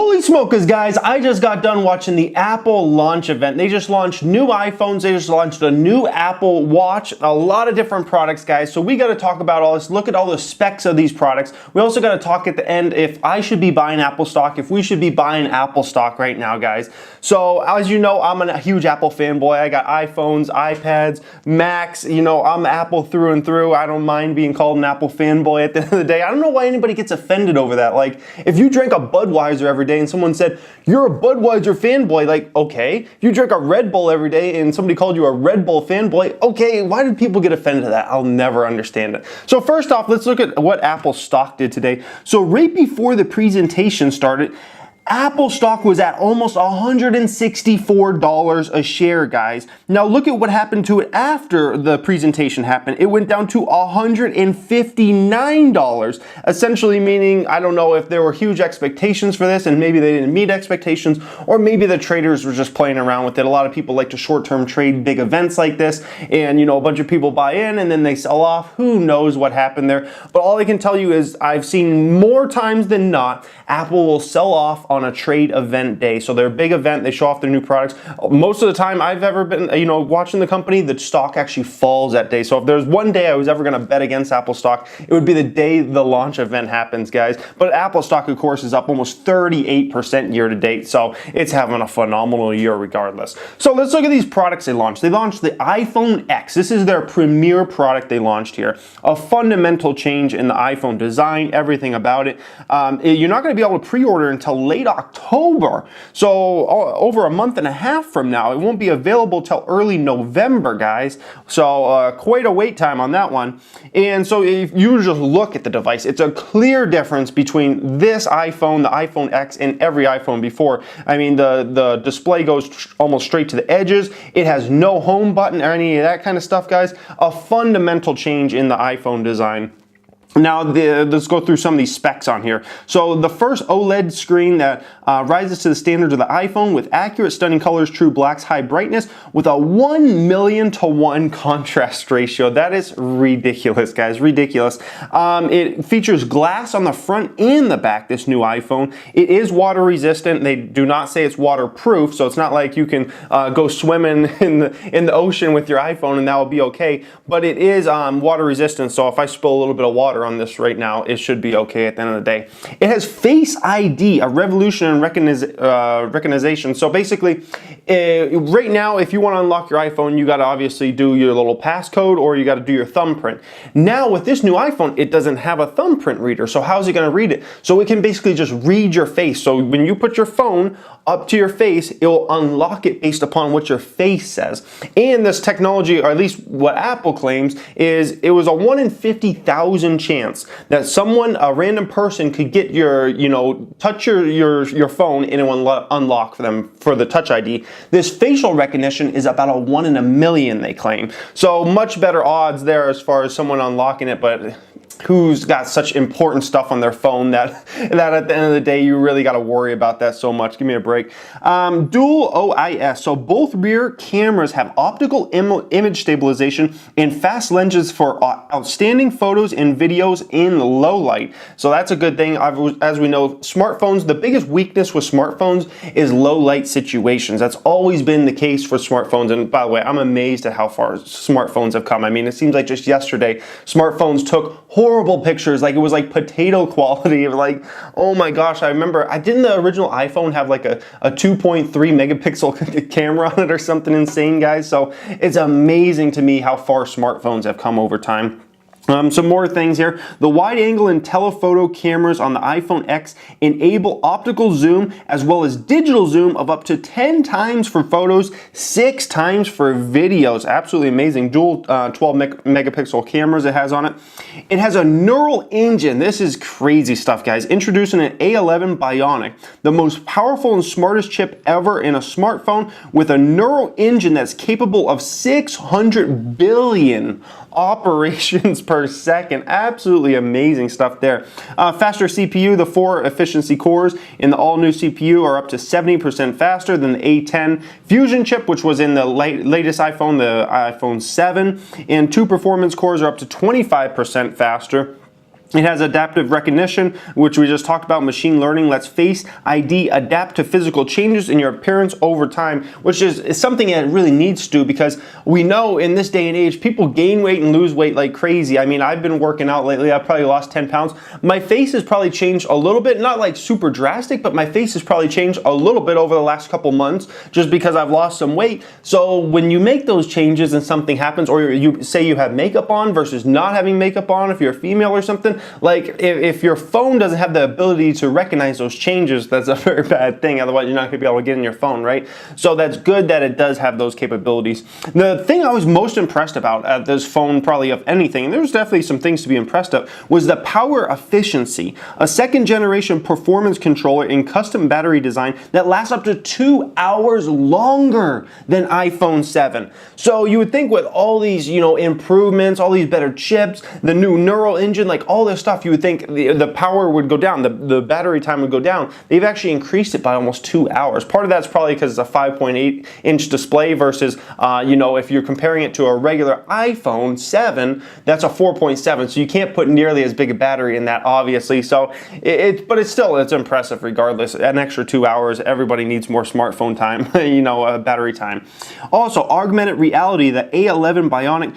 Holy smokers, guys, I just got done watching the Apple launch event. They just launched new iPhones, they just launched a new Apple Watch, a lot of different products, guys. So we got to talk about all this, look at all the specs of these products. We also got to talk at the end if I should be buying Apple stock, if we should be buying Apple stock right now, guys. So as you know, I'm a huge Apple fanboy. I got iPhones, iPads, Macs, you know, I'm Apple through and through. I don't mind being called an Apple fanboy at the end of the day. I don't know why anybody gets offended over that. Like, if you drink a Budweiser every day and someone said, you're a Budweiser fanboy, like, okay. If you drink a Red Bull every day and somebody called you a Red Bull fanboy, okay, why do people get offended at that? I'll never understand it. So first off, let's look at what Apple stock did today. So right before the presentation started, Apple stock was at almost $164 a share, guys. Now look at what happened to it after the presentation happened. It went down to $159, essentially meaning, I don't know if there were huge expectations for this and maybe they didn't meet expectations, or maybe the traders were just playing around with it. A lot of people like to short-term trade big events like this, and you know, a bunch of people buy in and then they sell off. Who knows what happened there? But all I can tell you is I've seen more times than not, Apple will sell off on a trade event day. So their big event, they show off their new products. Most of the time I've ever been, you know, watching the company, the stock actually falls that day. So if there's one day I was ever going to bet against Apple stock, it would be the day the launch event happens, guys. But Apple stock, of course, is up almost 38% year to date. So it's having a phenomenal year regardless. So let's look at these products they launched. They launched the iPhone X. This is their premier product they launched here. A fundamental change in the iPhone design, everything about it. You're not going to be able to pre-order until late October, so over a month and a half from now. It won't be available till early November, guys, so quite a wait time on that one. And so if you just look at the device, it's a clear difference between this iPhone, the iPhone X, and every iPhone before. I mean, the display goes almost straight to the edges. It has no home button or any of that kind of stuff, guys. A fundamental change in the iPhone design. Now, let's go through some of these specs on here. So the first OLED screen that rises to the standards of the iPhone with accurate, stunning colors, true blacks, high brightness, with a 1,000,000 to 1 contrast ratio. That is ridiculous, guys, ridiculous. It features glass on the front and the back, this new iPhone. It is water resistant. They do not say it's waterproof, so it's not like you can go swimming in the ocean with your iPhone and that will be okay. But it is water resistant, so if I spill a little bit of water on this right now, it should be okay at the end of the day. It has Face ID, a revolution in recognition. So basically, right now, if you want to unlock your iPhone, you got to obviously do your little passcode or you got to do your thumbprint. Now with this new iPhone, it doesn't have a thumbprint reader. So how's it going to read it? So it can basically just read your face. So when you put your phone up to your face, it will unlock it based upon what your face says. And this technology, or at least what Apple claims, is it was a 1 in 50,000 chance that someone, a random person, could get your, you know, touch your phone and it will unlock for them for the Touch ID. This facial recognition is about a 1 in a million, they claim. So much better odds there as far as someone unlocking it, but who's got such important stuff on their phone that at the end of the day you really got to worry about that so much. Give me a break. Dual OIS, so both rear cameras have optical image stabilization and fast lenses for outstanding photos and videos in low light. So that's a good thing. As we know, smartphones, the biggest weakness with smartphones is low light situations. That's always been the case for smartphones. And by the way, I'm amazed at how far smartphones have come. I mean, it seems like just yesterday smartphones took horrible pictures, like it was like potato quality. Like, oh my gosh, I remember, didn't the original iPhone have like a 2.3 megapixel camera on it or something insane, guys? So it's amazing to me how far smartphones have come over time. Some more things here. The wide angle and telephoto cameras on the iPhone X enable optical zoom as well as digital zoom of up to 10 times for photos, 6 times for videos. Absolutely amazing. Dual 12 megapixel cameras it has on it. It has a neural engine. This is crazy stuff, guys. Introducing an A11 Bionic, the most powerful and smartest chip ever in a smartphone, with a neural engine that's capable of 600 billion operations per second. Absolutely amazing stuff there. Faster CPU, the 4 efficiency cores in the all-new CPU are up to 70% faster than the A10 Fusion chip, which was in the latest iPhone, the iPhone 7, and 2 performance cores are up to 25% faster. It has adaptive recognition, which we just talked about. Machine learning lets Face ID adapt to physical changes in your appearance over time, which is something that it really needs to, because we know in this day and age, people gain weight and lose weight like crazy. I mean, I've been working out lately. I've probably lost 10 pounds. My face has probably changed a little bit, not like super drastic, but my face has probably changed a little bit over the last couple months just because I've lost some weight. So when you make those changes and something happens, or you say you have makeup on versus not having makeup on, if you're a female or something, like if your phone doesn't have the ability to recognize those changes, that's a very bad thing. Otherwise, you're not going to be able to get in your phone, right? So that's good that it does have those capabilities. The thing I was most impressed about at this phone, probably of anything, and there's definitely some things to be impressed of, was the power efficiency. A second generation performance controller in custom battery design that lasts up to 2 hours longer than iPhone 7. So you would think with all these, improvements, all these better chips, the new neural engine, like all this stuff, you would think the power would go down, the battery time would go down. They've actually increased it by almost 2 hours. Part of that's probably because it's a 5.8-inch display versus, if you're comparing it to a regular iPhone 7, that's a 4.7. So you can't put nearly as big a battery in that, obviously. So but it's impressive regardless. An extra 2 hours. Everybody needs more smartphone time, battery time. Also, augmented reality. The A11 Bionic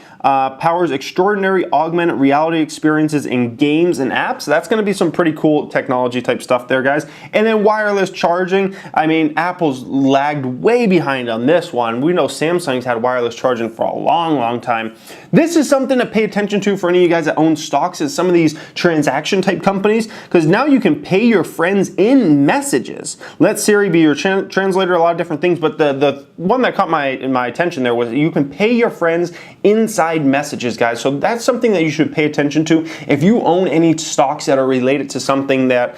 powers extraordinary augmented reality experiences in games and apps. So that's going to be some pretty cool technology type stuff there, guys. And then wireless charging. I mean, Apple's lagged way behind on this one. We know Samsung's had wireless charging for a long time. This is something to pay attention to for any of you guys that own stocks, is some of these transaction type companies, because now you can pay your friends in messages. Let Siri be your translator, a lot of different things, but the one that caught my attention there was you can pay your friends inside messages, guys. So that's something that you should pay attention to. If you own any stocks that are related to something that,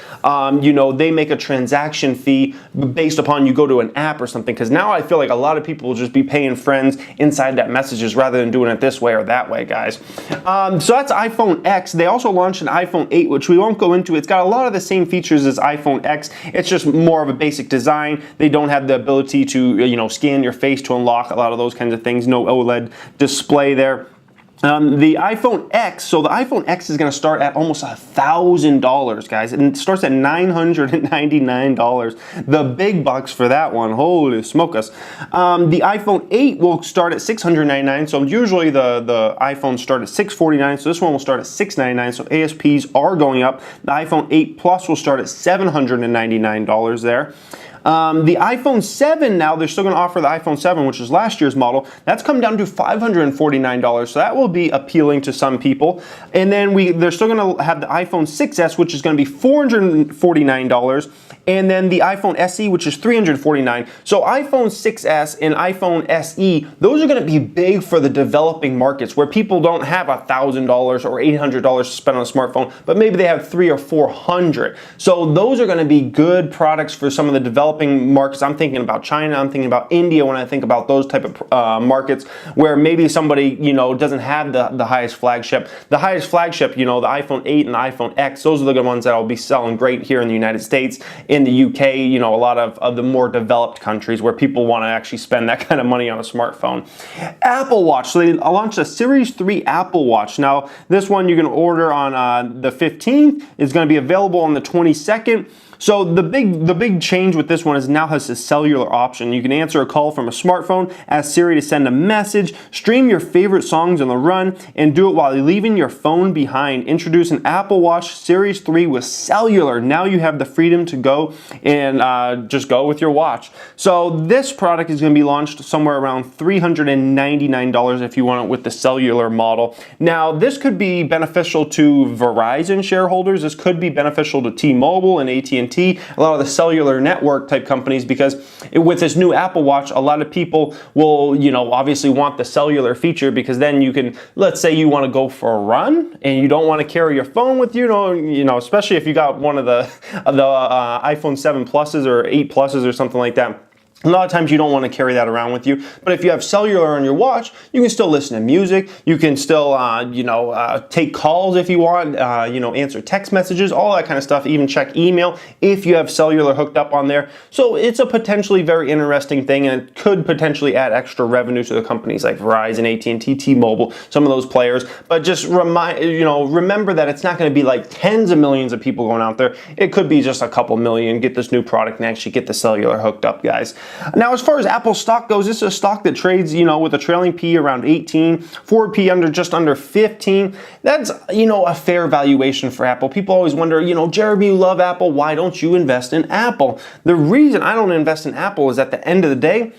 they make a transaction fee based upon you go to an app or something, because now I feel like a lot of people will just be paying friends inside that messages rather than doing it this way or that way, guys. So that's iPhone X. They also launched an iPhone 8, which we won't go into. It's got a lot of the same features as iPhone X. It's just more of a basic design. They don't have the ability to, scan your face to unlock a lot of those kinds of things. No OLED display there. The iPhone X, so the iPhone X is going to start at almost $1,000, guys, and it starts at $999. The big bucks for that one, holy smokus. The iPhone 8 will start at $699, so usually the iPhones start at $649, so this one will start at $699, so ASPs are going up. The iPhone 8 Plus will start at $799 there. The iPhone 7 now, they're still going to offer the iPhone 7, which is last year's model. That's come down to $549, so that will be appealing to some people. And then they're still going to have the iPhone 6s, which is going to be $449, and then the iPhone SE, which is $349. So iPhone 6s and iPhone SE, those are going to be big for the developing markets where people don't have $1,000 or $800 to spend on a smartphone, but maybe they have $300 or $400. So those are going to be good products for some of the developing markets. I'm thinking about China, I'm thinking about India when I think about those type of markets where maybe somebody, doesn't have the highest flagship. The highest flagship, the iPhone 8 and the iPhone X, those are the good ones that will be selling great here in the United States, in the UK, a lot of the more developed countries where people want to actually spend that kind of money on a smartphone. Apple Watch, so they launched a Series 3 Apple Watch. Now, this one you can order on the 15th, is going to be available on the 22nd. So the big change with this one is now has a cellular option. You can answer a call from a smartphone, ask Siri to send a message, stream your favorite songs on the run, and do it while leaving your phone behind. Introduce an Apple Watch Series 3 with cellular. Now you have the freedom to go and just go with your watch. So this product is going to be launched somewhere around $399 if you want it with the cellular model. Now this could be beneficial to Verizon shareholders. This could be beneficial to T-Mobile and AT&T, a lot of the cellular network type companies, because with this new Apple Watch, a lot of people will, obviously want the cellular feature, because then you can, let's say you want to go for a run and you don't want to carry your phone with you, especially if you got one of the iPhone 7 Pluses or 8 Pluses or something like that. A lot of times you don't want to carry that around with you, but if you have cellular on your watch, you can still listen to music. You can still, take calls if you want, answer text messages, all that kind of stuff, even check email if you have cellular hooked up on there. So it's a potentially very interesting thing, and it could potentially add extra revenue to the companies like Verizon, AT&T, T-Mobile, some of those players. But just remember that it's not going to be like tens of millions of people going out there. It could be just a couple million. Get this new product and actually get the cellular hooked up, guys. Now, as far as Apple stock goes, this is a stock that trades, with a trailing P around 18, forward P just under 15. That's, a fair valuation for Apple. People always wonder, Jeremy, you love Apple. Why don't you invest in Apple? The reason I don't invest in Apple is at the end of the day,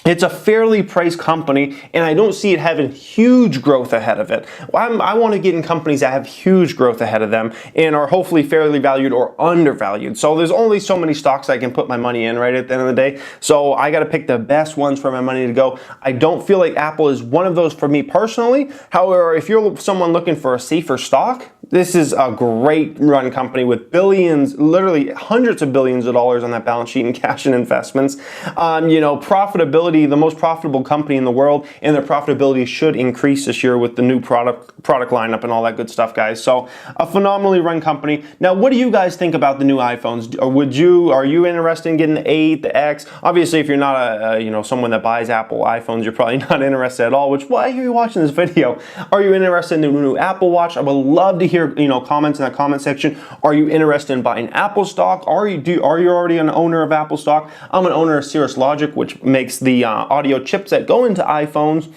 it's a fairly priced company, and I don't see it having huge growth ahead of it. I want to get in companies that have huge growth ahead of them and are hopefully fairly valued or undervalued. So there's only so many stocks I can put my money in right at the end of the day. So I got to pick the best ones for my money to go. I don't feel like Apple is one of those for me personally. However, if you're someone looking for a safer stock, this is a great run company with billions, literally hundreds of billions of dollars on that balance sheet in cash and investments. Profitability, the most profitable company in the world, and their profitability should increase this year with the new product lineup and all that good stuff, guys. So a phenomenally run company. Now, what do you guys think about the new iPhones? Are you interested in getting the 8, the X? Obviously, if you're not someone that buys Apple iPhones, you're probably not interested at all, which why are you watching this video? Are you interested in the new Apple Watch? I would love to hear comments in that comment section. Are you interested in buying Apple stock? Are you already an owner of Apple stock? I'm an owner of Cirrus Logic, which makes the audio chips that go into iPhones.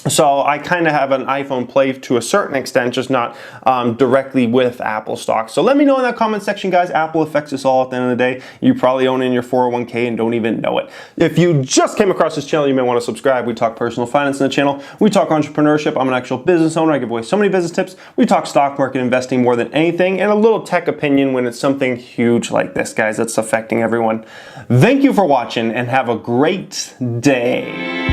So I kind of have an iPhone play to a certain extent, just not directly with Apple stock. So let me know in that comment section, guys. Apple affects us all at the end of the day. You probably own it in your 401k and don't even know it. If you just came across this channel, you may want to subscribe. We talk personal finance in the channel. We talk entrepreneurship. I'm an actual business owner. I give away so many business tips. We talk stock market investing more than anything, and a little tech opinion when it's something huge like this, guys, that's affecting everyone. Thank you for watching and have a great day.